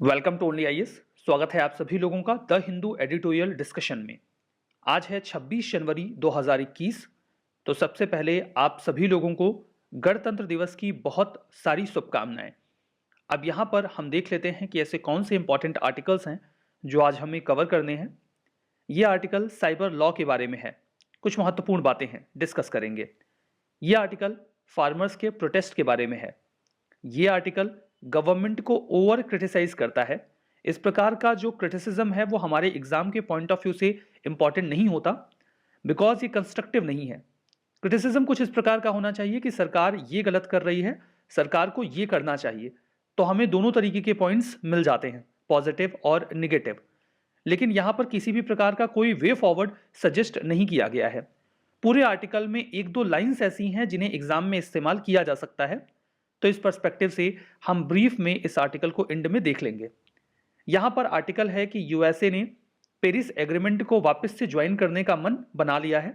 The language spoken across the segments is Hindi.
Welcome to only IAS. स्वागत है आप सभी लोगों का द हिंदू एडिटोरियल डिस्कशन में। आज है 26 जनवरी 2021। तो सबसे पहले आप सभी लोगों को गणतंत्र दिवस की बहुत सारी शुभकामनाएं। अब यहां पर हम देख लेते हैं कि ऐसे कौन से इंपॉर्टेंट आर्टिकल्स हैं जो आज हमें कवर करने हैं। ये आर्टिकल साइबर लॉ के बारे में है, कुछ महत्वपूर्ण बातें हैं, डिस्कस करेंगे। ये आर्टिकल फार्मर्स के प्रोटेस्ट के बारे में है। ये आर्टिकल गवर्नमेंट को ओवर क्रिटिसाइज करता है। इस प्रकार का जो क्रिटिसिज्म है वो हमारे एग्जाम के पॉइंट ऑफ व्यू से इंपॉर्टेंट नहीं होता, बिकॉज ये कंस्ट्रक्टिव नहीं है। क्रिटिसिज्म कुछ इस प्रकार का होना चाहिए कि सरकार ये गलत कर रही है, सरकार को ये करना चाहिए, तो हमें दोनों तरीके के पॉइंट्स मिल जाते हैं, पॉजिटिव और निगेटिव। लेकिन यहां पर किसी भी प्रकार का कोई वे फॉरवर्ड सजेस्ट नहीं किया गया है। पूरे आर्टिकल में एक दो लाइंस ऐसी हैं जिन्हें एग्जाम में इस्तेमाल किया जा सकता है, तो इस पर्सपेक्टिव से हम ब्रीफ में इस आर्टिकल को एंड में देख लेंगे। यहां पर आर्टिकल है कि यूएसए ने पेरिस एग्रीमेंट को वापस से ज्वाइन करने का मन बना लिया है,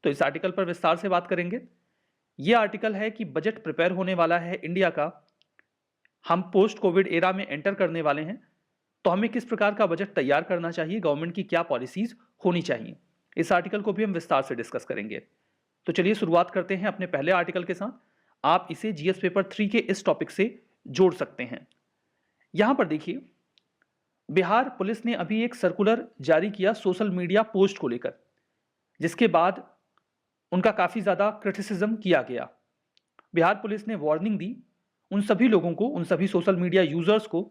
तो इस आर्टिकल पर विस्तार से बात करेंगे। यह आर्टिकल है कि बजट प्रिपेयर होने वाला है इंडिया का, हम पोस्ट कोविड एरा में एंटर करने वाले हैं, तो हमें किस प्रकार का बजट तैयार करना चाहिए, गवर्नमेंट की क्या पॉलिसीज होनी चाहिए, इस आर्टिकल को भी हम विस्तार से डिस्कस करेंगे। तो चलिए शुरुआत करते हैं अपने पहले आर्टिकल के साथ। आप इसे जीएस पेपर 3 के इस टॉपिक से जोड़ सकते हैं। यहां पर देखिए, बिहार पुलिस ने अभी एक सर्कुलर जारी किया सोशल मीडिया पोस्ट को लेकर, जिसके बाद उनका काफी ज्यादा क्रिटिसिज्म किया गया। बिहार पुलिस ने वार्निंग दी उन सभी लोगों को, उन सभी सोशल मीडिया यूजर्स को,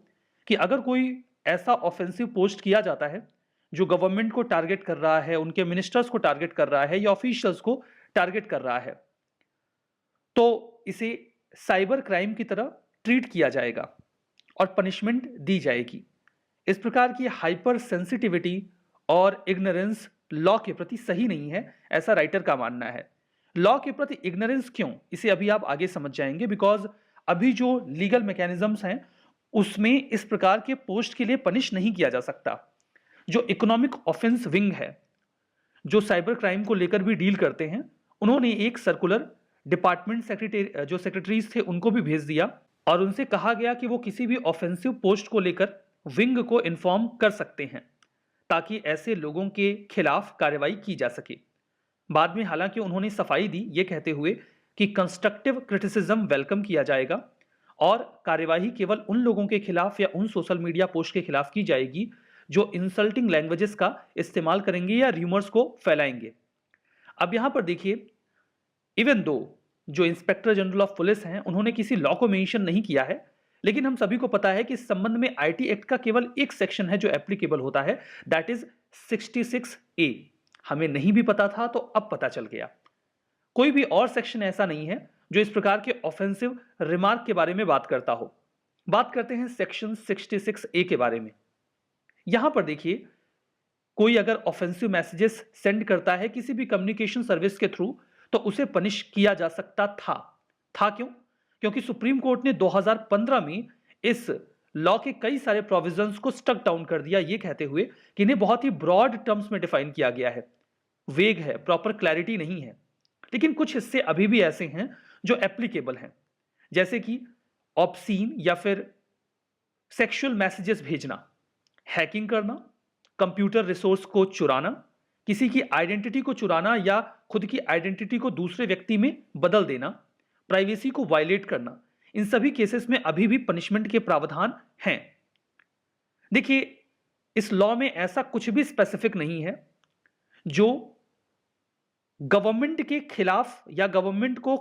कि अगर कोई ऐसा ऑफेंसिव पोस्ट किया जाता है जो गवर्नमेंट को टारगेट कर रहा है, उनके मिनिस्टर्स को टारगेट कर रहा है या ऑफिशियल्स को टारगेट कर रहा है, तो इसे साइबर क्राइम की तरह ट्रीट किया जाएगा और पनिशमेंट दी जाएगी। इस प्रकार की हाइपर सेंसिटिविटी और इग्नोरेंस लॉ के प्रति सही नहीं है, ऐसा राइटर का मानना है। लॉ के प्रति इग्नोरेंस क्यों, इसे अभी आप आगे समझ जाएंगे, बिकॉज अभी जो लीगल मैकेनिज्म्स हैं उसमें इस प्रकार के पोस्ट के लिए पनिश नहीं किया जा सकता। जो इकोनॉमिक ऑफेंस विंग है, जो साइबर क्राइम को लेकर भी डील करते हैं, उन्होंने एक सर्कुलर डिपार्टमेंट सेक्रेटरी जो सेक्रेटरीज थे उनको भी भेज दिया और उनसे कहा गया कि वो किसी भी ऑफेंसिव पोस्ट को लेकर विंग को इन्फॉर्म कर सकते हैं, ताकि ऐसे लोगों के खिलाफ कार्रवाई की जा सके। बाद में हालांकि उन्होंने सफाई दी ये कहते हुए कि कंस्ट्रक्टिव क्रिटिसिज्म वेलकम किया जाएगा और कार्यवाही केवल उन लोगों के खिलाफ या उन सोशल मीडिया पोस्ट के खिलाफ की जाएगी जो इंसल्टिंग लैंग्वेजेस का इस्तेमाल करेंगे या र्यूमर्स को फैलाएंगे। अब यहां पर देखिए, इवन दो जो इंस्पेक्टर जनरल ऑफ पुलिस हैं उन्होंने किसी लॉ को मेंशन नहीं किया है, लेकिन हम सभी को पता है कि इस संबंध में आईटी एक्ट का केवल एक सेक्शन है जो एप्लीकेबल होता है, दैट इज 66A। हमें नहीं भी पता था तो अब पता चल गया। कोई भी और सेक्शन ऐसा नहीं है जो इस प्रकार के ऑफेंसिव रिमार्क के बारे में बात करता हो। बात करते हैं सेक्शन 66A के बारे में। यहां पर देखिए, कोई अगर ऑफेंसिव मैसेजेस सेंड करता है किसी भी कम्युनिकेशन सर्विस के थ्रू, तो उसे पनिश किया जा सकता था क्यों? क्योंकि सुप्रीम कोर्ट ने 2015 में इस लॉ के कई सारे प्रोविजंस को स्टक डाउन कर दिया, ये कहते हुए कि इन्हें बहुत ही ब्रॉड टर्म्स में डिफाइन किया गया है, वेग है, प्रॉपर क्लैरिटी नहीं है। लेकिन कुछ हिस्से अभी भी ऐसे हैं जो एप्लीकेबल हैं, जैसे कि ऑब्सीन या फिर सेक्सुअल मैसेजेस भेजना, हैकिंग करना, कंप्यूटर रिसोर्स को चुराना, किसी की आइडेंटिटी को चुराना या खुद की आइडेंटिटी को दूसरे व्यक्ति में बदल देना, प्राइवेसी को वायलेट करना, इन सभी केसेस में अभी भी पनिशमेंट के प्रावधान हैं। देखिए, इस लॉ में ऐसा कुछ भी स्पेसिफिक नहीं है जो गवर्नमेंट के खिलाफ या गवर्नमेंट को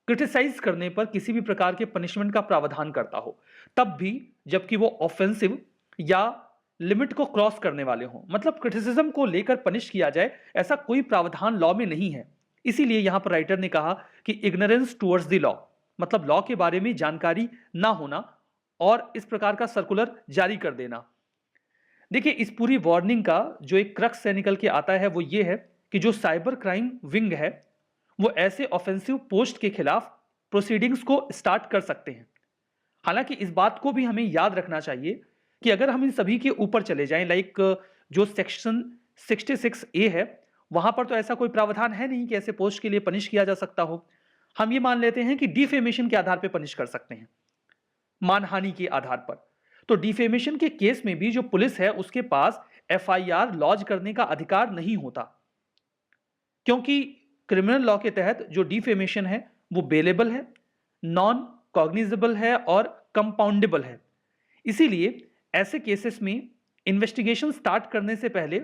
क्रिटिसाइज करने पर किसी भी प्रकार के पनिशमेंट का प्रावधान करता हो, तब भी जबकि वो ऑफेंसिव या लिमिट को क्रॉस करने वाले हों, मतलब क्रिटिसिज्म को लेकर पनिश किया जाए, ऐसा कोई प्रावधान लॉ में नहीं है। इसीलिए यहां पर राइटर ने कहा कि इग्नोरेंस टुवर्ड्स द लॉ, मतलब लॉ के बारे में जानकारी ना होना और इस प्रकार का सर्कुलर जारी कर देना। देखिए, इस पूरी वार्निंग का जो एक क्रक्स से निकल के आता है वो ये है कि जो साइबर क्राइम विंग है वो ऐसे ऑफेंसिव पोस्ट के खिलाफ प्रोसीडिंग्स को स्टार्ट कर सकते हैं। हालांकि इस बात को भी हमें याद रखना चाहिए कि अगर हम इन सभी के ऊपर चले जाएं, लाइक जो सेक्शन 66A है, वहां पर तो ऐसा कोई प्रावधान है नहीं कि ऐसे पोस्ट के लिए पनिश किया जा सकता हो। हम ये मान लेते हैं कि डिफेमेशन के आधार पर पनिश कर सकते हैं, मानहानि के आधार पर। तो डिफेमेशन के केस में भी जो पुलिस है उसके पास एफआईआर लॉन्च करने का अधिकार नहीं होता, क्योंकि क्रिमिनल लॉ के तहत जो डिफेमेशन है वो बेलेबल है, नॉन कॉग्निजेबल है और कंपाउंडेबल है। इसीलिए ऐसे केसेस में इन्वेस्टिगेशन स्टार्ट करने से पहले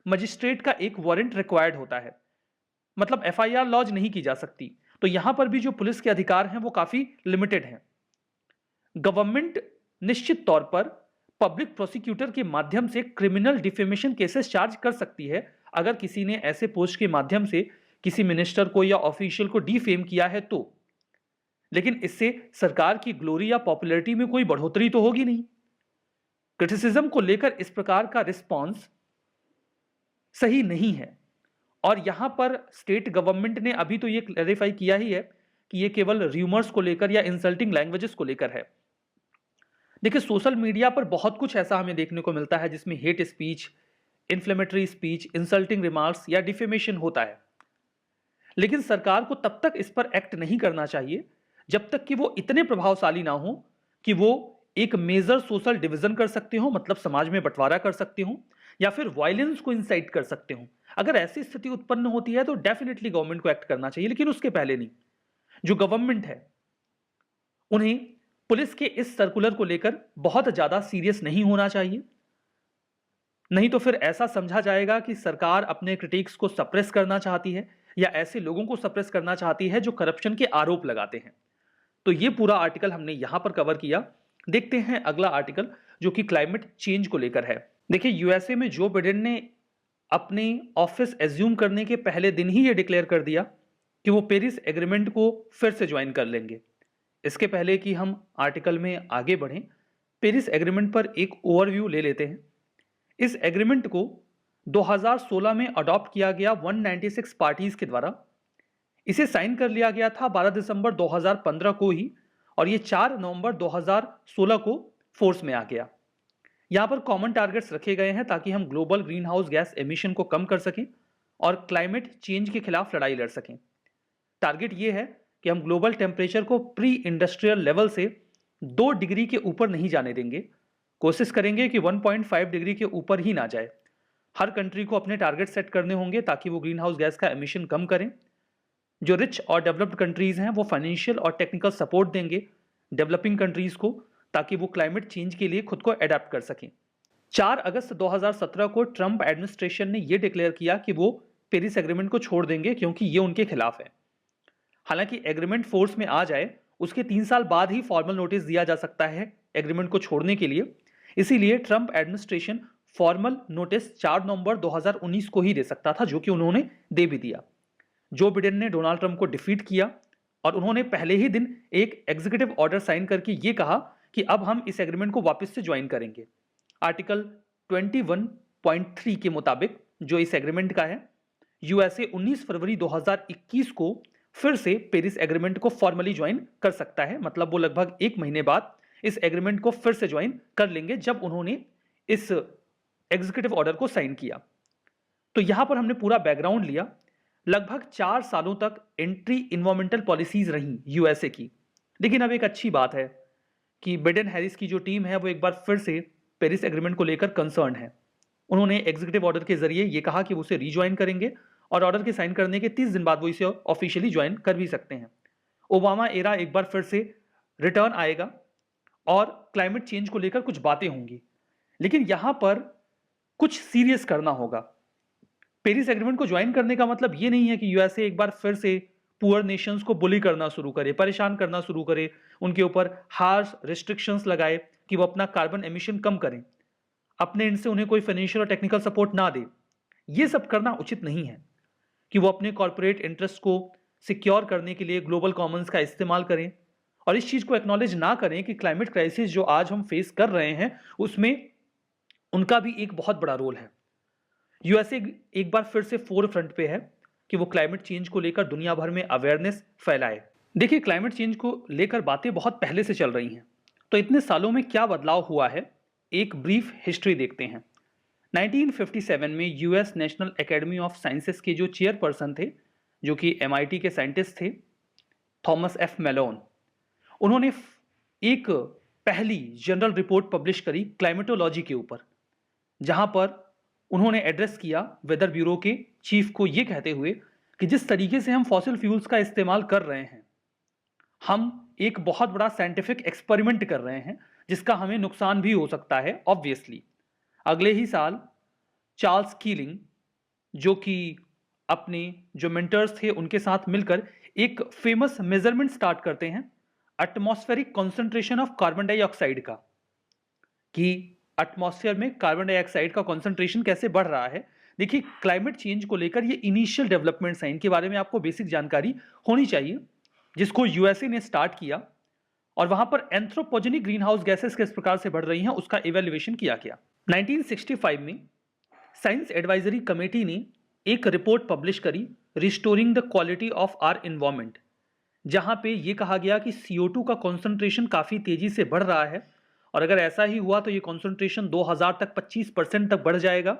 मजिस्ट्रेट का एक वारंट रिक्वायर्ड होता है, मतलब एफआईआर लॉन्च नहीं की जा सकती। तो यहां पर भी जो पुलिस के अधिकार हैं वो काफी लिमिटेड हैं। गवर्नमेंट निश्चित तौर पर पब्लिक प्रोसिक्यूटर के माध्यम से क्रिमिनल डिफेमेशन केसेस चार्ज कर सकती है अगर किसी ने ऐसे पोस्ट के माध्यम से किसी मिनिस्टर को या ऑफिशियल को डिफेम किया है तो। लेकिन इससे सरकार की ग्लोरी या पॉपुलैरिटी में कोई बढ़ोतरी तो होगी नहीं। क्रिटिसिज्म को लेकर इस प्रकार का रिस्पॉन्स सही नहीं है, और यहां पर स्टेट गवर्नमेंट ने अभी तो ये क्लैरिफाई किया ही है कि ये केवल र्यूमर्स को लेकर या इंसल्टिंग लैंग्वेजेस को लेकर है। देखिए, सोशल मीडिया पर बहुत कुछ ऐसा हमें देखने को मिलता है जिसमें hate speech, inflammatory speech, insulting remarks या डिफेमेशन होता है। लेकिन सरकार को तब तक इस पर एक्ट नहीं करना चाहिए जब तक कि वो इतने प्रभावशाली ना हो कि वो एक मेजर सोशल डिवीजन कर सकते हो, मतलब समाज में बंटवारा कर सकते हो, या फिर वायलेंस को इंसाइट कर सकते हो। अगर ऐसी स्थिति उत्पन्न होती है तो डेफिनेटली गवर्नमेंट को एक्ट करना चाहिए, लेकिन उसके पहले नहीं। जो गवर्नमेंट है उन्हें पुलिस के इस सर्कुलर को लेकर बहुत ज्यादा सीरियस नहीं होना चाहिए, नहीं तो फिर ऐसा समझा जाएगा कि सरकार अपने क्रिटिक्स को सप्रेस करना चाहती है या ऐसे लोगों को सप्रेस करना चाहती है जो करप्शन के आरोप लगाते हैं। तो ये पूरा आर्टिकल हमने यहां पर कवर किया। देखते हैं अगला आर्टिकल जो कि क्लाइमेट चेंज को लेकर है। देखिए, यूएसए में जो बिडेन ने अपने ऑफिस एज्यूम करने के पहले दिन ही ये डिक्लेयर कर दिया कि वो पेरिस एग्रीमेंट को फिर से ज्वाइन कर लेंगे। इसके पहले कि हम आर्टिकल में आगे बढ़ें, पेरिस एग्रीमेंट पर एक ओवरव्यू ले लेते हैं। इस एग्रीमेंट को 2016 में अडॉप्ट किया गया 196 पार्टीज के द्वारा। इसे साइन कर लिया गया था 12 दिसंबर 2015 को ही, और ये 4 नवंबर 2016 को फोर्स में आ गया। यहां पर कॉमन टारगेट्स रखे गए हैं ताकि हम global green house gas emission को कम कर सकें और क्लाइमेट चेंज के खिलाफ लड़ाई लड़ सकें। टारगेट ये है कि हम ग्लोबल टेम्परेचर को प्री इंडस्ट्रियल लेवल से 2 डिग्री के ऊपर नहीं जाने देंगे। कोशिश करेंगे कि 1.5 डिग्री के ऊपर ही ना जाए। हर कंट्री को अपने टारगेट सेट करने होंगे ताकि वो ग्रीन हाउस गैस का एमिशन कम करें। जो रिच और डेवलप्ड कंट्रीज हैं वो फाइनेंशियल और टेक्निकल सपोर्ट देंगे डेवलपिंग कंट्रीज को ताकि वो क्लाइमेट चेंज के लिए खुद को अडेप्ट कर सकें। 4 अगस्त 2017 को ट्रंप एडमिनिस्ट्रेशन ने यह डिक्लेयर किया कि वो पेरिस एग्रीमेंट को छोड़ देंगे क्योंकि ये उनके खिलाफ है। हालांकि एग्रीमेंट फोर्स में आ जाए उसके 3 साल बाद ही फॉर्मल नोटिस दिया जा सकता है एग्रीमेंट को छोड़ने के लिए। इसीलिए ट्रंप एडमिनिस्ट्रेशन फॉर्मल नोटिस 4 नवंबर 2019 को ही दे सकता था, जो कि उन्होंने दे भी दिया। जो बिडेन ने डोनाल्ड ट्रंप को डिफीट किया और उन्होंने पहले ही दिन एक एग्जीक्यूटिव ऑर्डर साइन करके ये कहा कि अब हम इस एग्रीमेंट को वापस से ज्वाइन करेंगे। आर्टिकल 21.3 के मुताबिक जो इस एग्रीमेंट का है, यूएसए 19 फरवरी 2021 को फिर से पेरिस एग्रीमेंट को फॉर्मली ज्वाइन कर सकता है। मतलब वो लगभग 1 महीने बाद इस एग्रीमेंट को फिर से ज्वाइन कर लेंगे जब उन्होंने इस एग्जीक्यूटिव ऑर्डर को साइन किया। तो यहां पर हमने पूरा बैकग्राउंड लिया। लगभग 4 सालों तक एंटी इन्वायरमेंटल पॉलिसीज रही यूएसए की, लेकिन अब एक अच्छी बात है कि बिडेन हैरिस की जो टीम है वो एक बार फिर से पेरिस एग्रीमेंट को लेकर कंसर्न है। उन्होंने एग्जीक्यूटिव ऑर्डर के जरिए ये कहा कि वो उसे रीज्वाइन करेंगे और ऑर्डर के साइन करने के 30 दिन बाद वो इसे ऑफिशियली ज्वाइन कर भी सकते हैं। ओबामा एरा एक बार फिर से रिटर्न आएगा और क्लाइमेट चेंज को लेकर कुछ बातें होंगी, लेकिन यहां पर कुछ सीरियस करना होगा। पेरिस एग्रीमेंट को ज्वाइन करने का मतलब ये नहीं है कि यूएसए एक बार फिर से पुअर नेशंस को बुली करना शुरू करे, परेशान करना शुरू करे, उनके ऊपर हार्श रिस्ट्रिक्शंस लगाए कि वो अपना कार्बन एमिशन कम करें, अपने एंड से उन्हें कोई फाइनेंशियल और टेक्निकल सपोर्ट ना दे। ये सब करना उचित नहीं है कि वो अपने कॉर्पोरेट इंटरेस्ट को सिक्योर करने के लिए ग्लोबल कॉमन्स का इस्तेमाल करें और इस चीज को एक्नॉलेज ना करें कि क्लाइमेट क्राइसिस जो आज हम फेस कर रहे हैं उसमें उनका भी एक बहुत बड़ा रोल है। यूएसए एक बार फिर से फोर फ्रंट पे है कि वो क्लाइमेट चेंज को लेकर दुनिया भर में अवेयरनेस फैलाए। देखिए, क्लाइमेट चेंज को लेकर बातें बहुत पहले से चल रही हैं, तो इतने सालों में क्या बदलाव हुआ है, एक ब्रीफ हिस्ट्री देखते हैं। 1957 में US national academy of sciences के जो चेयरपर्सन थे, जो कि एमआईटी के साइंटिस्ट थे, थॉमस एफ मेलोन, उन्होंने एक पहली जनरल रिपोर्ट पब्लिश करी क्लाइमेटोलॉजी के ऊपर, जहां पर उन्होंने एड्रेस किया वेदर ब्यूरो के चीफ को यह कहते हुए कि जिस तरीके से हम फॉसिल फ्यूल्स का इस्तेमाल कर रहे हैं, हम एक बहुत बड़ा साइंटिफिक एक्सपेरिमेंट कर रहे हैं जिसका हमें नुकसान भी हो सकता है ऑब्वियसली। अगले ही साल चार्ल्स कीलिंग, जो कि अपने जो मेंटर्स थे उनके साथ मिलकर एक फेमस मेजरमेंट स्टार्ट करते हैं atmospheric concentration of carbon dioxide का, कि एटमॉस्फेयर में कार्बन डाइऑक्साइड का कॉन्सेंट्रेशन कैसे बढ़ रहा है। देखिए, क्लाइमेट चेंज को लेकर ये इनिशियल डेवलपमेंट्स हैं, इनके बारे में आपको बेसिक जानकारी होनी चाहिए, जिसको यूएसए ने स्टार्ट किया और वहां पर एंथ्रोपोजेनिक ग्रीन हाउस गैसेस किस प्रकार से बढ़ रही हैं उसका इवेल्युएशन किया गया। 1965 में साइंस एडवाइजरी कमेटी ने एक रिपोर्ट पब्लिश करी restoring the quality of our environment, जहां पे ये कहा गया कि CO2 का कॉन्सेंट्रेशन काफी तेजी से बढ़ रहा है और अगर ऐसा ही हुआ तो ये कॉन्सेंट्रेशन 2000 तक 25% तक बढ़ जाएगा।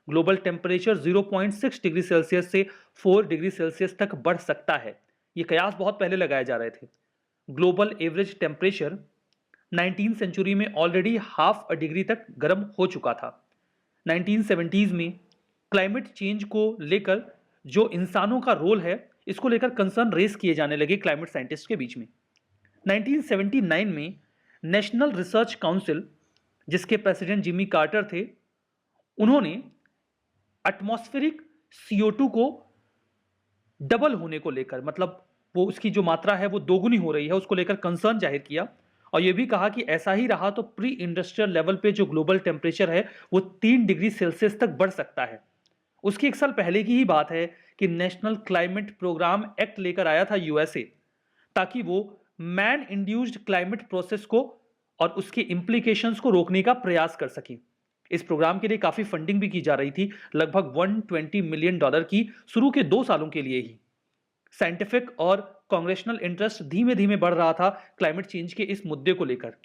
ग्लोबल टेम्परेचर 0.6 डिग्री सेल्सियस से 4 डिग्री सेल्सियस तक बढ़ सकता है। ये कयास बहुत पहले लगाए जा रहे थे। Global average temperature 19th century में ऑलरेडी हाफ अ डिग्री तक गर्म हो चुका था। 1970s में क्लाइमेट चेंज को लेकर जो इंसानों का रोल है, इसको लेकर कंसर्न रेस किए जाने लगे क्लाइमेट साइंटिस्ट के बीच में। 1979 में नेशनल रिसर्च काउंसिल, जिसके प्रेसिडेंट जिमी कार्टर थे, उन्होंने एटमॉस्फेरिक CO2 को डबल होने को लेकर, मतलब वो उसकी जो मात्रा है वो दोगुनी हो रही है, उसको लेकर कंसर्न जाहिर किया और ये भी कहा कि ऐसा ही रहा तो प्री इंडस्ट्रियल लेवल पे जो ग्लोबल टेम्परेचर है वो 3 डिग्री सेल्सियस तक बढ़ सकता है। उसकी एक साल पहले की ही बात है कि नेशनल क्लाइमेट प्रोग्राम एक्ट लेकर आया था यूएसए, ताकि वो मैन इंड्यूस्ड क्लाइमेट प्रोसेस को और उसके इंप्लीकेशंस को रोकने का प्रयास कर सके। इस प्रोग्राम के लिए काफी फंडिंग भी की जा रही थी, लगभग $120 मिलियन की शुरू के 2 सालों के लिए ही। साइंटिफिक और कांग्रेशनल इंटरेस्ट धीमे धीमे बढ़ रहा था क्लाइमेट चेंज के इस मुद्दे को लेकर।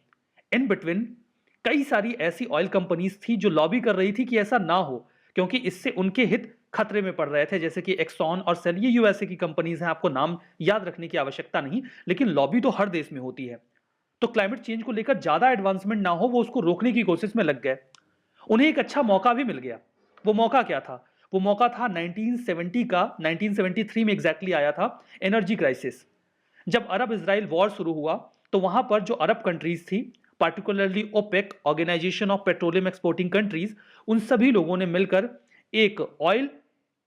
इन बिटवीन कई सारी ऐसी ऑयल कंपनीज थी जो लॉबी कर रही थी कि ऐसा ना हो, क्योंकि इससे उनके हित खतरे में पड़ रहे थे, जैसे कि एक्सॉन और सेल। ये यूएसए की कंपनीज हैं, आपको नाम याद रखने की आवश्यकता नहीं, लेकिन लॉबी तो हर देश में होती है। तो क्लाइमेट चेंज को लेकर ज्यादा एडवांसमेंट ना हो, वो उसको रोकने की कोशिश में लग गए। उन्हें एक अच्छा मौका भी मिल गया। वो मौका क्या था? वो मौका था 1970 का, 1973 में एग्जैक्टली आया था एनर्जी क्राइसिस। जब अरब इजराइल वॉर शुरू हुआ तो वहां पर जो अरब कंट्रीज थी, particularly OPEC, organization of petroleum exporting countries, उन सभी लोगों ने मिलकर एक ऑयल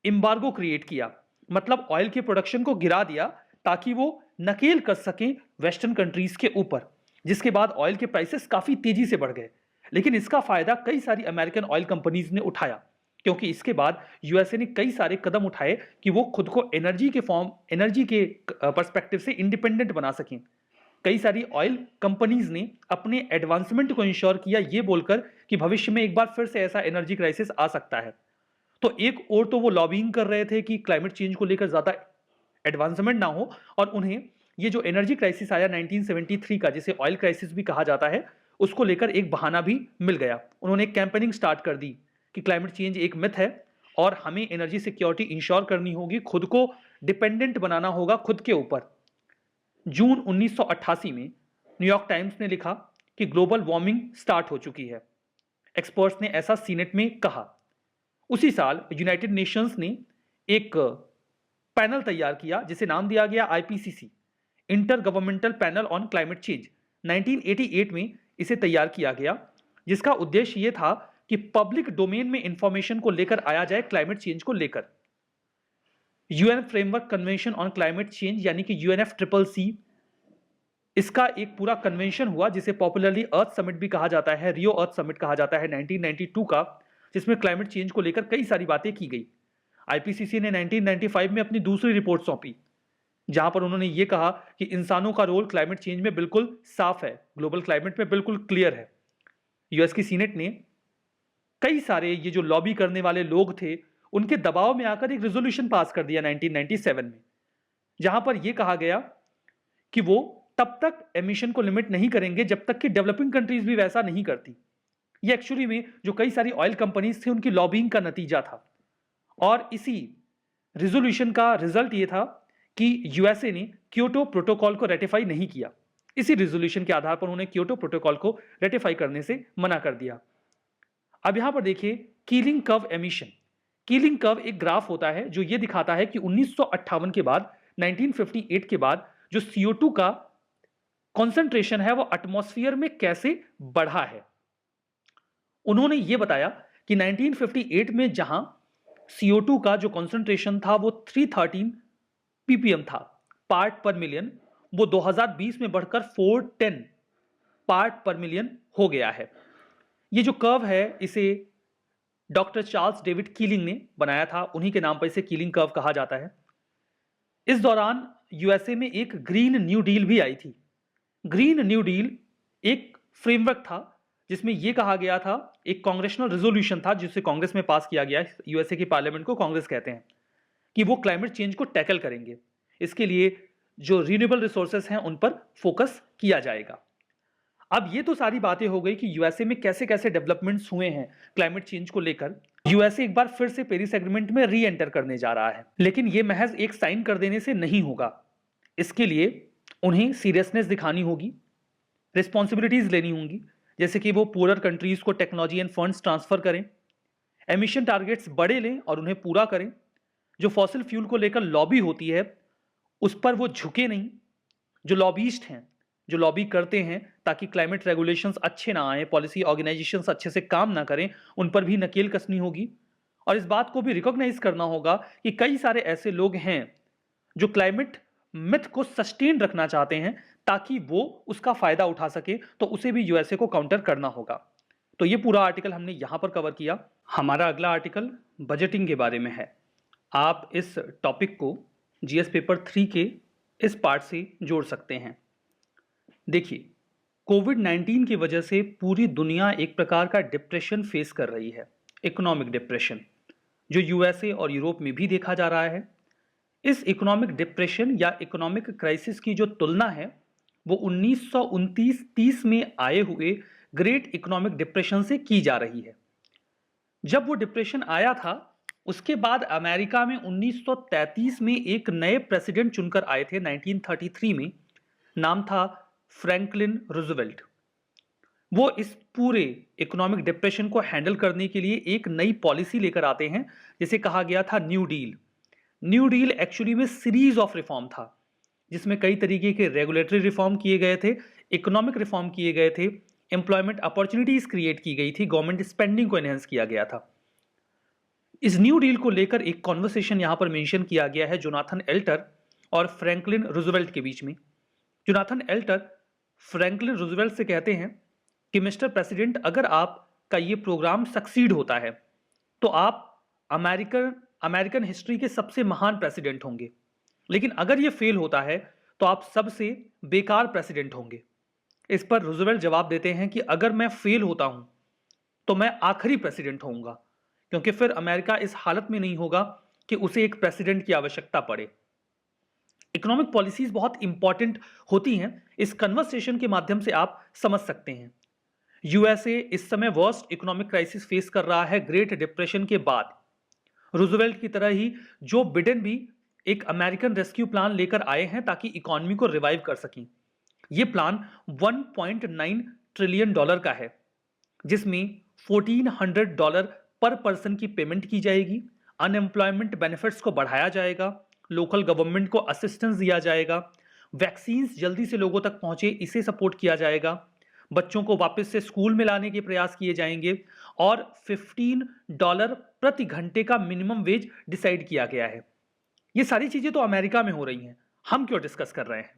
एम्बार्गो क्रिएट किया, मतलब ऑयल के प्रोडक्शन को गिरा दिया ताकि वो नकेल कर सकें वेस्टर्न कंट्रीज के ऊपर, जिसके बाद ऑयल के प्राइसेस काफी तेजी से बढ़ गए। लेकिन इसका फायदा कई सारी अमेरिकन ऑयल कंपनीज ने उठाया, क्योंकि इसके बाद यूएसए ने कई सारे कदम उठाए कि वो खुद को एनर्जी के पर्सपेक्टिव से इंडिपेंडेंट बना सकें। कई सारी ऑयल कंपनीज ने अपने एडवांसमेंट को इंश्योर किया, ये बोलकर कि भविष्य में एक बार फिर से ऐसा एनर्जी क्राइसिस आ सकता है। तो एक और तो वो लॉबिंग कर रहे थे कि क्लाइमेट चेंज को लेकर ज्यादा एडवांसमेंट ना हो, और उन्हें ये जो एनर्जी क्राइसिस आया 1973 का, जिसे ऑयल क्राइसिस भी कहा जाता है, उसको लेकर एक बहाना भी मिल गया। उन्होंने एक कैंपेनिंग स्टार्ट कर दी कि क्लाइमेट चेंज एक मिथ है और हमें एनर्जी सिक्योरिटी इंश्योर करनी होगी, खुद को डिपेंडेंट बनाना होगा खुद के ऊपर। जून 1988 में न्यूयॉर्क टाइम्स ने लिखा कि ग्लोबल वार्मिंग स्टार्ट हो चुकी है। एक्सपर्ट्स ने ऐसा सीनेट में कहा। उसी साल यूनाइटेड नेशंस ने एक पैनल तैयार किया जिसे नाम दिया गया IPCC, inter governmental panel on climate change. 1988 में इसे तैयार किया गया, जिसका उद्देश्य यह था कि पब्लिक डोमेन में इंफॉर्मेशन को लेकर आया जाए क्लाइमेट चेंज को लेकर। UN framework convention on climate change यानी कि UNFCCC, इसका एक पूरा कन्वेंशन हुआ जिसे पॉपुलरली अर्थ समिट भी कहा जाता है, रियो अर्थ समिट कहा जाता है 1992 का, जिसमें क्लाइमेट चेंज को लेकर कई सारी बातें की गई। IPCC ने 1995 में अपनी दूसरी रिपोर्ट सौंपी, जहां पर उन्होंने ये कहा कि इंसानों का रोल क्लाइमेट चेंज में बिल्कुल साफ है, ग्लोबल क्लाइमेट में बिल्कुल क्लियर है। यूएस की सीनेट ने कई सारे ये जो लॉबी करने वाले लोग थे उनके दबाव में आकर एक रेजोल्यूशन पास कर दिया 1997 में, जहां पर यह कहा गया कि वो तब तक एमिशन को लिमिट नहीं करेंगे जब तक कि डेवलपिंग कंट्रीज भी वैसा नहीं करती। ये एक्चुअली में जो कई सारी ऑयल कंपनीज थी उनकी लॉबिंग का नतीजा था, और इसी रेजोल्यूशन का रिजल्ट ये था कि यूएसए ने क्योटो प्रोटोकॉल को रेटिफाई नहीं किया। इसी रिजोल्यूशन के आधार पर उन्होंने क्योटो प्रोटोकॉल को रेटिफाई करने से मना कर दिया। अब यहां पर देखिए Keeling curve emission. Keeling curve एक ग्राफ होता है जो यह दिखाता है कि 1958 के बाद 1958 के बाद जो CO2 का कॉन्सेंट्रेशन है वो एटमॉस्फेयर में कैसे बढ़ा है। उन्होंने यह बताया कि 1958 में जहां CO2 का जो कॉन्सेंट्रेशन था वो 313 ppm था, पार्ट पर मिलियन, वो 2020 में बढ़कर 410 पार्ट पर मिलियन हो गया है। ये जो कर्व है इसे डॉक्टर चार्ल्स डेविड कीलिंग ने बनाया था, उन्हीं के नाम पर इसे कीलिंग कर्व कहा जाता है। इस दौरान यूएसए में एक ग्रीन न्यू डील भी आई थी। ग्रीन न्यू डील एक फ्रेमवर्क था जिसमें यह कहा गया था, एक कांग्रेशनल रेजोल्यूशन था जिसे कांग्रेस में पास किया गया, यूएसए की पार्लियामेंट को कांग्रेस कहते हैं, कि वो क्लाइमेट चेंज को टैकल करेंगे। इसके लिए जो रिन्यूएबल रिसोर्सेस हैं उन पर फोकस किया जाएगा। अब ये तो सारी बातें हो गई कि यूएसए में कैसे कैसे डेवलपमेंट्स हुए हैं क्लाइमेट चेंज को लेकर। यूएसए एक बार फिर से पेरिस एग्रीमेंट में री एंटर करने जा रहा है, लेकिन ये महज एक साइन कर देने से नहीं होगा। इसके लिए उन्हें सीरियसनेस दिखानी होगी, रिस्पॉन्सिबिलिटीज लेनी होंगी, जैसे कि वो पुअर कंट्रीज को टेक्नोलॉजी एंड फंड्स ट्रांसफर करें, एमिशन टारगेट्स बड़े लें और उन्हें पूरा करें। जो फॉसिल फ्यूल को लेकर लॉबी होती है उस पर वो झुके नहीं। जो लॉबीस्ट हैं, जो लॉबी करते हैं ताकि क्लाइमेट रेगुलेशंस अच्छे ना आए, पॉलिसी ऑर्गेनाइजेशंस अच्छे से काम ना करें, उन पर भी नकेल कसनी होगी। और इस बात को भी रिकॉग्नाइज करना होगा कि कई सारे ऐसे लोग हैं जो क्लाइमेट मिथ को सस्टेन रखना चाहते हैं ताकि वो उसका फायदा उठा सके, तो उसे भी यूएसए को काउंटर करना होगा। तो ये पूरा आर्टिकल हमने यहां पर कवर किया। हमारा अगला आर्टिकल बजटिंग के बारे में है। आप इस टॉपिक को जीएस पेपर 3 के इस पार्ट से जोड़ सकते हैं। देखिए, कोविड-19 की वजह से पूरी दुनिया एक प्रकार का डिप्रेशन फेस कर रही है, इकोनॉमिक डिप्रेशन, जो यूएसए और यूरोप में भी देखा जा रहा है। इस इकोनॉमिक डिप्रेशन या इकोनॉमिक क्राइसिस की जो तुलना है वो 1929-30 में आए हुए ग्रेट इकोनॉमिक डिप्रेशन से की जा रही है। जब वो डिप्रेशन आया था उसके बाद अमेरिका में 1933 में एक नए प्रेसिडेंट चुनकर आए थे, 1933 में, नाम था फ्रैंकलिन रूजवेल्ट। वो इस पूरे इकोनॉमिक डिप्रेशन को हैंडल करने के लिए एक नई पॉलिसी लेकर आते हैं जिसे कहा गया था new deal. New deal actually में सीरीज ऑफ रिफॉर्म था जिसमें कई तरीके के रेगुलेटरी रिफॉर्म किए गए थे, इकोनॉमिक रिफॉर्म किए गए थे, एम्प्लॉयमेंट अपॉर्चुनिटीज क्रिएट की गई थी, गवर्नमेंट स्पेंडिंग को एनहेंस किया गया था। इस न्यू डील को लेकर एक कॉन्वर्सेशन यहां पर मेंशन किया गया है जोनाथन एल्टर और फ्रैंकलिन रूजवेल्ट के बीच में। जोनाथन एल्टर फ्रैंकलिन रूजवेल्ट से कहते हैं कि मिस्टर प्रेसिडेंट, अगर आपका ये प्रोग्राम सक्सीड होता है तो आप अमेरिकन हिस्ट्री के सबसे महान प्रेसिडेंट होंगे, लेकिन अगर ये फेल होता है तो आप सबसे बेकार प्रेसिडेंट होंगे। इस पर रूजवेल्ट जवाब देते हैं कि अगर मैं फेल होता हूं तो मैं आखिरी प्रेसिडेंट होऊंगा, क्योंकि फिर अमेरिका इस हालत में नहीं होगा कि उसे एक प्रेसिडेंट की आवश्यकता पड़े। इकोनॉमिक पॉलिसीज बहुत इंपॉर्टेंट होती हैं, इस कन्वर्सेशन के माध्यम से आप समझ सकते हैं। यूएसए इस समय वर्स्ट इकोनॉमिक क्राइसिस फेस कर रहा है ग्रेट डिप्रेशन के बाद। रूजवेल्ट की तरह ही जो बिडेन भी एक अमेरिकन रेस्क्यू प्लान लेकर आए हैं ताकि इकोनॉमी को रिवाइव कर सकें। यह प्लान 1.9 ट्रिलियन डॉलर का है, जिसमें $1,400 पर पर्सन की पेमेंट की जाएगी, अनएम्प्लॉयमेंट बेनिफिट्स को बढ़ाया जाएगा, लोकल गवर्नमेंट को असिस्टेंस दिया जाएगा, वैक्सीन जल्दी से लोगों तक पहुंचे इसे सपोर्ट किया जाएगा, बच्चों को वापस से स्कूल में लाने के प्रयास किए जाएंगे और $15 प्रति घंटे का मिनिमम वेज डिसाइड किया गया है। ये सारी चीजें तो अमेरिका में हो रही हैं, हम क्यों डिस्कस कर रहे हैं?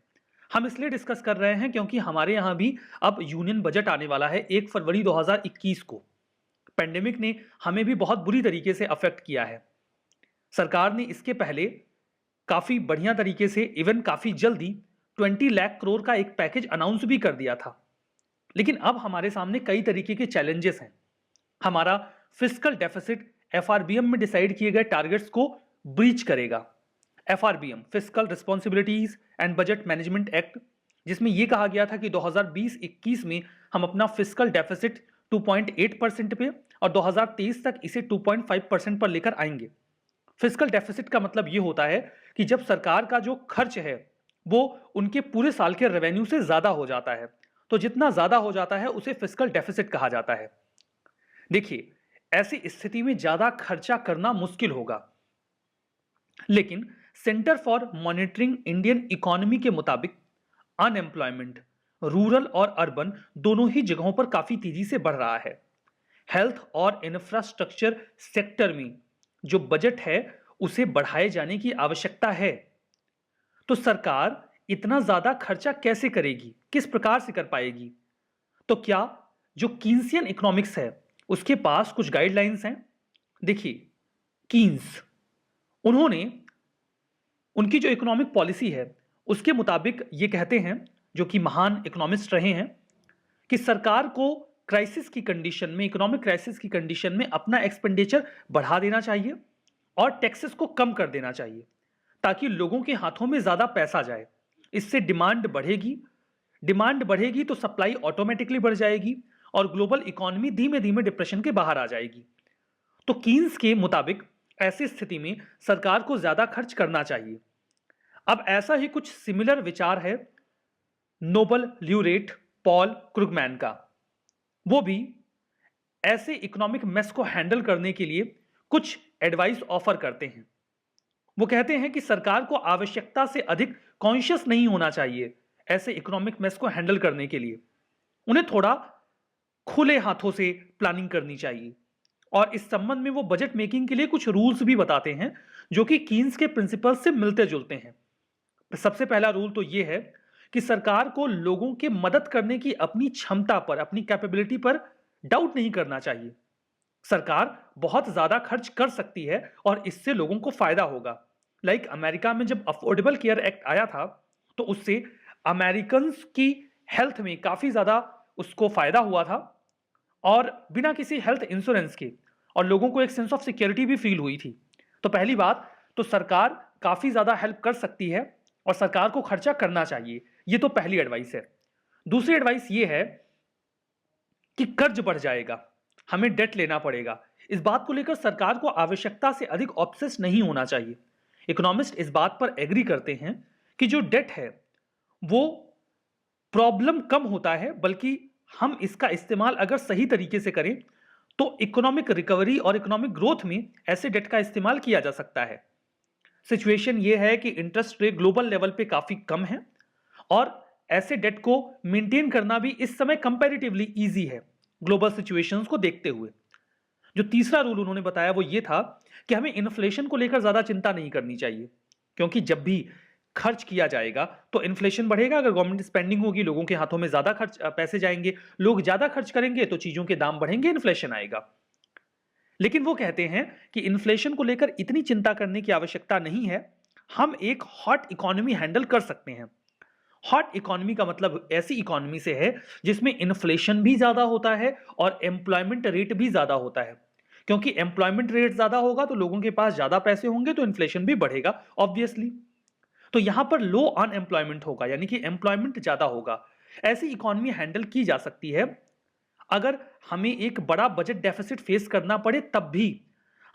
हम इसलिए डिस्कस कर रहे हैं क्योंकि हमारे यहां भी अब यूनियन बजट आने वाला है 1 फरवरी 2021 को। पेंडेमिक ने हमें भी बहुत बुरी तरीके से अफेक्ट किया है। सरकार ने इसके पहले काफी बढ़िया तरीके से, इवन काफी जल्दी 20 लाख करोड़ का एक पैकेज अनाउंस भी कर दिया था। लेकिन अब हमारे सामने कई तरीके के चैलेंजेस हैं। हमारा फिस्कल डेफिसिट एफआरबीएम में डिसाइड किए गए टारगेट्स को ब्रीच करेगा। FRBM, fiscal responsibilities and budget management act, जिसमें यह कहा गया था कि 2020-21 में हम अपना फिस्कल डेफिसिट 2.8% पे और 2023 तक इसे 2.5% पर लेकर आएंगे। फिस्कल डेफिसिट का मतलब यह होता है कि जब सरकार का जो खर्च है वो उनके पूरे साल के रेवेन्यू से ज्यादा हो जाता है। तो जितना ज्यादा हो जाता है उसे फिस्कल डेफिसिट कहा जाता है। देखिए, ऐसी स्थिति में ज्यादा खर्चा करना मुश्किल होगा, लेकिन centre for monitoring Indian economy के मुताबिक अनएम्प्लॉयमेंट रूरल और अर्बन दोनों ही जगहों पर काफी तेजी से बढ़ रहा है। हेल्थ और इंफ्रास्ट्रक्चर सेक्टर में जो बजट है उसे बढ़ाए जाने की आवश्यकता है। तो सरकार इतना ज्यादा खर्चा कैसे करेगी, किस प्रकार से कर पाएगी? तो क्या जो कीन्सियन इकोनॉमिक्स है उसके पास कुछ गाइडलाइंस हैं। देखिए, कीन्स उन्होंने उनकी जो इकोनॉमिक पॉलिसी है उसके मुताबिक ये कहते हैं, जो कि महान इकोनॉमिस्ट रहे हैं, कि सरकार को क्राइसिस की कंडीशन में, इकोनॉमिक क्राइसिस की कंडीशन में अपना एक्सपेंडिचर बढ़ा देना चाहिए और टैक्सेस को कम कर देना चाहिए, ताकि लोगों के हाथों में ज्यादा पैसा जाए। इससे डिमांड बढ़ेगी तो सप्लाई ऑटोमेटिकली बढ़ जाएगी और ग्लोबल इकोनॉमी धीमे धीमे डिप्रेशन के बाहर आ जाएगी। तो कीन्स के मुताबिक ऐसी स्थिति में सरकार को ज्यादा खर्च करना चाहिए। अब ऐसा ही कुछ सिमिलर विचार है नोबल ल्यूरेट पॉल क्रुगमैन का। वो भी ऐसे इकोनॉमिक मेस को हैंडल करने के लिए कुछ एडवाइस ऑफर करते हैं। वो कहते हैं कि सरकार को आवश्यकता से अधिक कॉन्शियस नहीं होना चाहिए ऐसे इकोनॉमिक मेस को हैंडल करने के लिए। उन्हें थोड़ा खुले हाथों से प्लानिंग करनी चाहिए और इस संबंध में वो बजट मेकिंग के लिए कुछ रूल्स भी बताते हैं, जो कि कीन्स के प्रिंसिपल से मिलते जुलते हैं। सबसे पहला रूल तो ये है कि सरकार को लोगों के मदद करने की अपनी क्षमता पर, अपनी कैपेबिलिटी पर डाउट नहीं करना चाहिए। सरकार बहुत ज्यादा खर्च कर सकती है और इससे लोगों को फायदा होगा। लाइक अमेरिका में जब अफोर्डेबल केयर एक्ट आया था तो उससे अमेरिकन्स की हेल्थ में काफी ज्यादा उसको फायदा हुआ था और बिना किसी हेल्थ इंश्योरेंस के, और लोगों को एक सेंस ऑफ सिक्योरिटी भी फील हुई थी। तो पहली बात तो सरकार काफी ज्यादा हेल्प कर सकती है और सरकार को खर्चा करना चाहिए। ये तो पहली एडवाइस है। दूसरी एडवाइस ये है कि कर्ज बढ़ जाएगा, हमें डेट लेना पड़ेगा। इस बात को लेकर सरकार को आवश्यकता से अधिक ऑब्सेस नहीं होना चाहिए। इकोनॉमिस्ट इस बात पर एग्री करते हैं कि जो डेट है वो प्रॉब्लम कम होता है, बल्कि हम इसका इस्तेमाल अगर सही तरीके से करें तो इकोनॉमिक रिकवरी और इकोनॉमिक ग्रोथ में ऐसे डेट का इस्तेमाल किया जा सकता है। सिचुएशन यह है कि इंटरेस्ट रेट ग्लोबल लेवल पे काफी कम है और ऐसे डेट को मेंटेन करना भी इस समय कंपैरेटिवली इजी है ग्लोबल सिचुएशंस को देखते हुए। जो तीसरा रूल उन्होंने बताया वो ये था कि हमें इन्फ्लेशन को लेकर ज्यादा चिंता नहीं करनी चाहिए, क्योंकि जब भी खर्च किया जाएगा तो इन्फ्लेशन बढ़ेगा। अगर गवर्नमेंट स्पेंडिंग होगी, लोगों के हाथों में ज्यादा खर्च पैसे जाएंगे, लोग ज्यादा खर्च करेंगे तो चीजों के दाम बढ़ेंगे, इन्फ्लेशन आएगा। लेकिन वो कहते हैं कि इन्फ्लेशन को लेकर इतनी चिंता करने की आवश्यकता नहीं है, हम एक हॉट इकोनॉमी हैंडल कर सकते हैं। हॉट इकोनॉमी का मतलब ऐसी इकोनॉमी से है जिसमें इन्फ्लेशन भी ज्यादा होता है और एम्प्लॉयमेंट रेट भी ज्यादा होता है, क्योंकि एम्प्लॉयमेंट रेट ज्यादा होगा तो लोगों के पास ज्यादा पैसे होंगे तो इन्फ्लेशन भी बढ़ेगा ऑब्वियसली। तो यहां पर लो अनएम्प्लॉयमेंट होगा, यानी कि एम्प्लॉयमेंट ज्यादा होगा। ऐसी इकोनॉमी हैंडल की जा सकती है। अगर हमें एक बड़ा बजट डेफिसिट फेस करना पड़े तब भी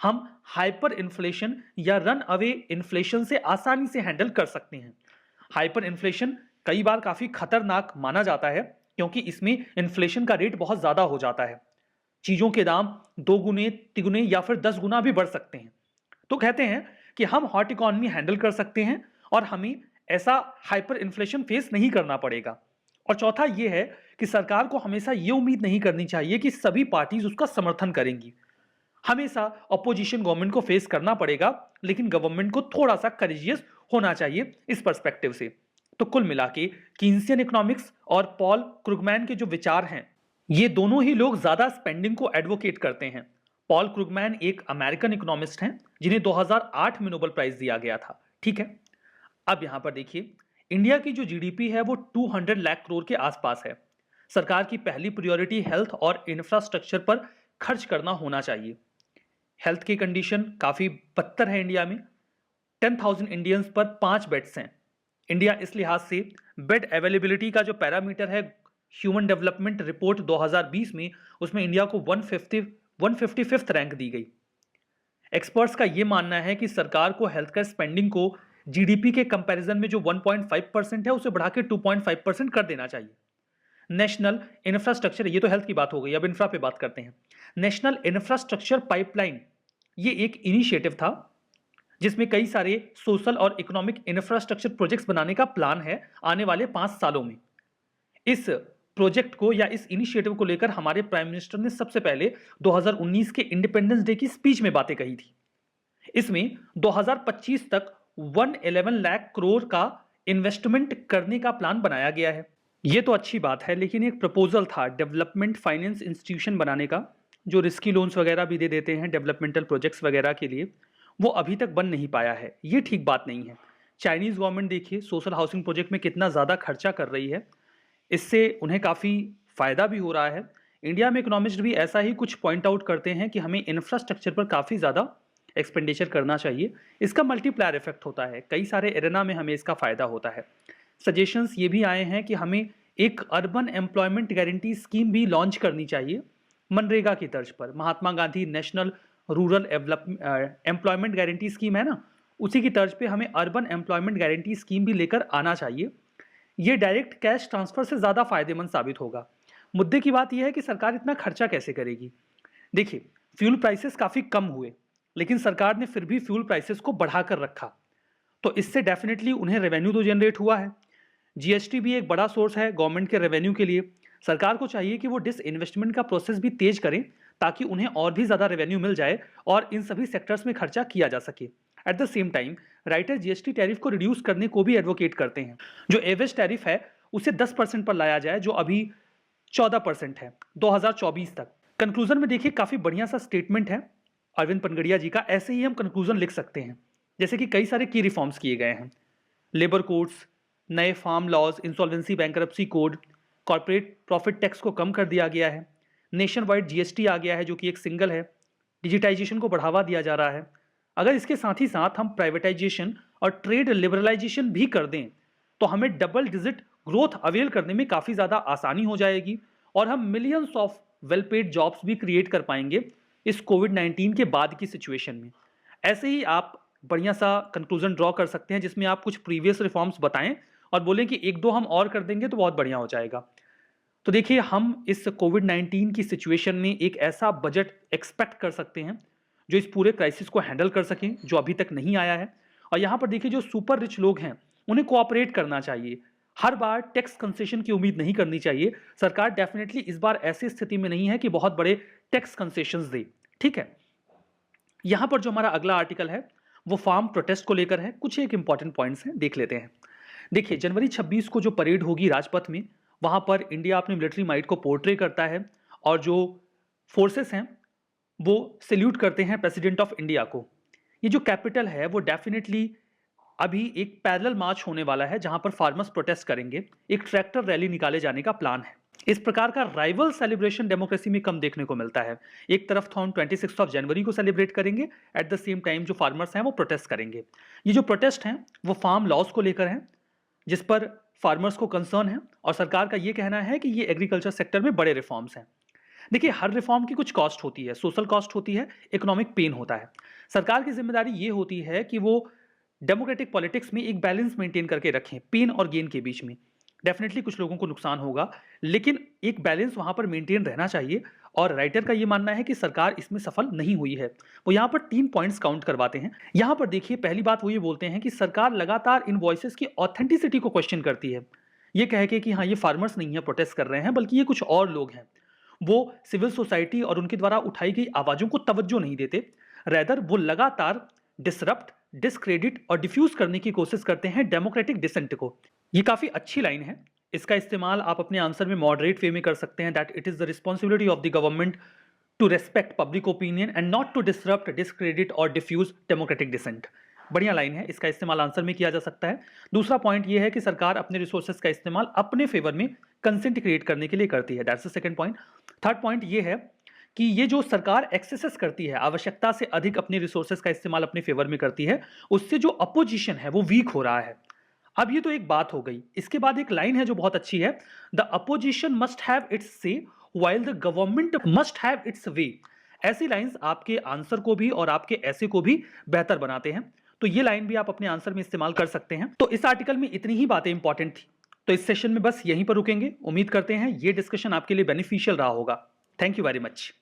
हम हाइपर इन्फ्लेशन या रन अवे इन्फ्लेशन से आसानी से हैंडल कर सकते हैं। हाइपर इन्फ्लेशन कई बार काफी खतरनाक माना जाता है, क्योंकि इसमें इन्फ्लेशन का रेट बहुत ज्यादा हो जाता है। चीजों के दाम 2 गुने, 3 गुने या फिर 10 गुना भी बढ़ सकते हैं। तो कहते हैं कि हम हॉट इकोनॉमी हैंडल कर सकते हैं और हमें ऐसा हाइपर इन्फ्लेशन फेस नहीं करना पड़ेगा। और चौथा यह है कि सरकार को हमेशा यह उम्मीद नहीं करनी चाहिए कि सभी पार्टीज उसका समर्थन करेंगी। हमेशा अपोजिशन गवर्नमेंट को फेस करना पड़ेगा, लेकिन गवर्नमेंट को थोड़ा सा करेजियस होना चाहिए इस पर्सपेक्टिव से। तो कुल मिला के कीन्सियन इकोनॉमिक्स और पॉल क्रुगमैन के जो विचार हैं, ये दोनों ही लोग ज्यादा स्पेंडिंग को एडवोकेट करते हैं। पॉल क्रुगमैन एक अमेरिकन इकोनॉमिस्ट हैं जिन्हें 2008 में नोबेल प्राइज दिया गया था। ठीक है, अब यहां पर देखिए, इंडिया की जो जीडीपी है वो 200 लाख करोड़ के आसपास है। सरकार की पहली प्रायोरिटी हेल्थ और इंफ्रास्ट्रक्चर पर खर्च करना होना चाहिए। हेल्थ की कंडीशन काफी बदतर है इंडिया में। 10,000 इंडियंस पर 5 बेड्स हैं। इंडिया इस लिहाज से बेड अवेलेबिलिटी का जो पैरामीटर है ह्यूमन डेवलपमेंट रिपोर्ट 2020 में, उसमें इंडिया को 155th रैंक दी गई। एक्सपर्ट्स का यह मानना है कि सरकार को हेल्थ केयर स्पेंडिंग को जीडीपी के कंपैरिजन में जो 1.5% है उसे बढ़ा के 2.5% कर देना चाहिए। नेशनल इंफ्रास्ट्रक्चर, ये तो हेल्थ की बात हो गई, अब इंफ्रा पे बात करते हैं। नेशनल इंफ्रास्ट्रक्चर पाइपलाइन, ये एक इनिशिएटिव था जिसमें कई सारे सोशल और इकोनॉमिक इंफ्रास्ट्रक्चर प्रोजेक्ट्स बनाने का प्लान है आने वाले 5 सालों में। इस प्रोजेक्ट को या इस इनिशिएटिव को लेकर हमारे प्राइम मिनिस्टर ने सबसे पहले 2019 के इंडिपेंडेंस डे की स्पीच में बातें कही थी। इसमें 2025 तक 111 लाख करोड़ का इन्वेस्टमेंट करने का प्लान बनाया गया है। ये तो अच्छी बात है, लेकिन एक प्रपोजल था डेवलपमेंट फाइनेंस इंस्टीट्यूशन बनाने का, जो रिस्की लोन्स वगैरह भी दे देते हैं डेवलपमेंटल प्रोजेक्ट्स वगैरह के लिए, वो अभी तक बन नहीं पाया है। ये ठीक बात नहीं है। चाइनीज गवर्नमेंट देखिए सोशल हाउसिंग प्रोजेक्ट में कितना ज़्यादा खर्चा कर रही है, इससे उन्हें काफ़ी फायदा भी हो रहा है। इंडिया में इकोनॉमिस्ट भी ऐसा ही कुछ पॉइंट आउट करते हैं कि हमें इंफ्रास्ट्रक्चर पर काफ़ी ज़्यादा एक्सपेंडिचर करना चाहिए। इसका मल्टीप्लायर इफेक्ट होता है, कई सारे एरेना में हमें इसका फायदा होता है। सजेशंस ये भी आए हैं कि हमें एक अर्बन एम्प्लॉयमेंट गारंटी स्कीम भी लॉन्च करनी चाहिए मनरेगा की तर्ज पर। Mahatma Gandhi national rural employment guarantee scheme है ना, उसी की तर्ज पे हमें अर्बन एम्प्लॉयमेंट गारंटी स्कीम भी लेकर आना चाहिए। ये डायरेक्ट कैश ट्रांसफर से ज़्यादा फायदेमंद साबित होगा। मुद्दे की बात यह है कि सरकार इतना खर्चा कैसे करेगी। देखिए, फ्यूल प्राइसेस काफ़ी कम हुए, लेकिन सरकार ने फिर भी फ्यूल प्राइसेस को बढ़ाकर रखा, तो इससे डेफिनेटली उन्हें रेवेन्यू तो जनरेट हुआ है। जीएसटी भी एक बड़ा सोर्स है गवर्नमेंट के रेवेन्यू के लिए। सरकार को चाहिए कि वो डिसइन्वेस्टमेंट का प्रोसेस भी तेज करें ताकि उन्हें और भी ज़्यादा रेवेन्यू मिल जाए और इन सभी सेक्टर्स में खर्चा किया जा सके। At the same time writer GST tariff को रिड्यूस करने को भी एडवोकेट करते हैं। जो एवरेज टैरिफ है उसे 10% पर लाया जाए, जो अभी 14% है 2024 तक। कंक्लूजन में देखिए काफ़ी बढ़िया सा स्टेटमेंट है अरविंद पनगड़िया जी का। ऐसे ही हम कंक्लूजन लिख सकते हैं, जैसे कि कई सारे की रिफॉर्म्स किए गए हैं। लेबर कोड्स, नए farm laws, insolvency bankruptcy code, corporate profit tax को कम कर दिया गया है, नेशन वाइड जीएसटी आ गया है जो कि एक सिंगल है, डिजिटाइजेशन को बढ़ावा दिया जा रहा है। अगर इसके साथ ही साथ हम प्राइवेटाइजेशन और ट्रेड लिबरलाइजेशन भी कर दें तो हमें डबल डिजिट ग्रोथ अवेल करने में काफ़ी ज़्यादा आसानी हो जाएगी और हम millions of well paid jobs भी क्रिएट कर पाएंगे इस कोविड-19 के बाद की सिचुएशन में। ऐसे ही आप बढ़िया सा कंक्लूजन ड्रॉ कर सकते हैं जिसमें आप कुछ प्रीवियस रिफॉर्म्स बताएं और बोलें कि एक दो हम और कर देंगे तो बहुत बढ़िया हो जाएगा। तो देखिए, हम इस कोविड-19 की सिचुएशन में एक ऐसा बजट एक्सपेक्ट कर सकते हैं जो इस पूरे क्राइसिस को हैंडल कर सकें, जो अभी तक नहीं आया है। और यहाँ पर देखिए, जो सुपर रिच लोग हैं उन्हें कोऑपरेट करना चाहिए। हर बार टैक्स कंसेशन की उम्मीद नहीं करनी चाहिए। सरकार डेफिनेटली इस बार ऐसी स्थिति में नहीं है कि बहुत बड़े टैक्स कंसेशंस दे। ठीक है, यहाँ पर जो हमारा अगला आर्टिकल है वो फार्म प्रोटेस्ट को लेकर है। कुछ एक इंपॉर्टेंट पॉइंट्स हैं, देख लेते हैं। देखिए, जनवरी 26 को जो परेड होगी राजपथ में, वहाँ पर इंडिया अपनी मिलिट्री माइट को पोर्ट्रे करता है और जो फोर्सेस हैं वो सैल्यूट करते हैं प्रेसिडेंट ऑफ इंडिया को। ये जो कैपिटल है वो डेफिनेटली अभी एक पैरेलल मार्च होने वाला है जहां पर फार्मर्स प्रोटेस्ट करेंगे। एक ट्रैक्टर रैली निकाले जाने का प्लान है। इस प्रकार का राइवल सेलिब्रेशन डेमोक्रेसी में कम देखने को मिलता है। एक तरफ तो हम 26 जनवरी को सेलिब्रेट करेंगे, एट द सेम टाइम जो फार्मर्स हैं वो प्रोटेस्ट करेंगे। ये जो प्रोटेस्ट हैं वो फार्म लॉज को लेकर हैं जिस पर फार्मर्स को कंसर्न है और सरकार का ये कहना है कि ये एग्रीकल्चर सेक्टर में बड़े रिफॉर्म्स हैं। देखिए, हर रिफॉर्म की कुछ कॉस्ट होती है, सोशल कॉस्ट होती है, इकोनॉमिक पेन होता है। सरकार की जिम्मेदारी ये होती है कि वो डेमोक्रेटिक पॉलिटिक्स में एक बैलेंस मेंटेन करके रखें पेन और गेन के बीच में। डेफिनेटली कुछ लोगों को नुकसान होगा, लेकिन एक बैलेंस वहां पर मेंटेन रहना चाहिए और राइटर का ये मानना है कि सरकार इसमें सफल नहीं हुई है। वो यहाँ पर 3 पॉइंट्स काउंट करवाते हैं। यहाँ पर देखिए, पहली बात वो ये बोलते हैं कि सरकार लगातार इनवॉइसेस की ऑथेंटिसिटी को क्वेश्चन करती है, ये कह के कि हाँ ये फार्मर्स नहीं है प्रोटेस्ट कर रहे हैं, बल्कि ये कुछ और लोग हैं। वो सिविल सोसाइटी और उनके द्वारा उठाई गई आवाज़ों को तवज्जो नहीं देते, रैदर वो लगातार डिसरप्ट, डिस्क्रेडिट और डिफ्यूज करने की कोशिश करते हैं डेमोक्रेटिक डिसेंट को। ये काफ़ी अच्छी लाइन है, इसका इस्तेमाल आप अपने आंसर में मॉडरेट वे में कर सकते हैं। That it is the responsibility of the government to respect public opinion and not to disrupt, discredit और डिफ्यूज डेमोक्रेटिक डिसेंट। बढ़िया लाइन है, इसका इस्तेमाल आंसर में किया जा सकता है। दूसरा पॉइंट ये है कि सरकार अपने रिसोर्सेज का इस्तेमाल अपने फेवर में कंसेंट क्रिएट करने के लिए करती है। That's the second point. Third point ये है कि ये जो सरकार एक्सेसेस करती है, आवश्यकता से अधिक अपने रिसोर्सेज का इस्तेमाल अपने फेवर में करती है, उससे जो अपोजिशन है वो वीक हो रहा है। अब ये तो एक बात हो गई, इसके बाद एक लाइन है जो बहुत अच्छी है, the opposition must have its say while the government must have its way. ऐसी लाइंस आपके आंसर को भी और आपके ऐसे को भी बेहतर बनाते हैं। तो ये लाइन भी आप अपने आंसर में इस्तेमाल कर सकते हैं। तो इस आर्टिकल में इतनी ही बातें इंपॉर्टेंट थी, तो इस सेशन में बस यहीं पर रुकेंगे। उम्मीद करते हैं ये डिस्कशन आपके लिए बेनिफिशियल रहा होगा। Thank you very much.